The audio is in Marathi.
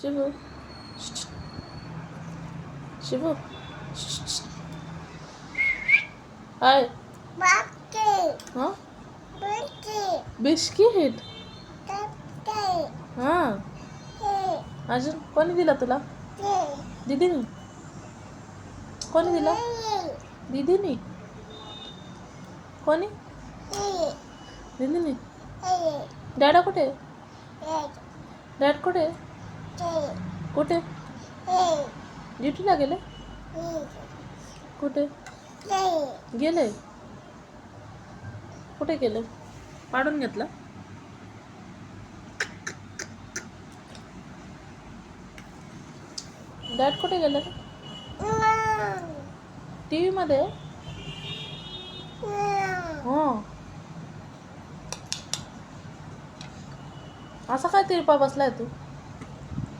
शिवू शिवू हाय हां बिस्किट हां अजून कोणी दिला तुला दीदीने कोणी दिला दीदीने कोणी दीदीने डॅडा कुठे डॅड कुठे कुठे ड्युटीला गेले कुठे गेले कुठे गेले पाडून घेतला डॅड कुठे गेले टी व्ही मध्ये हो असा काय तिरपा बसलाय तू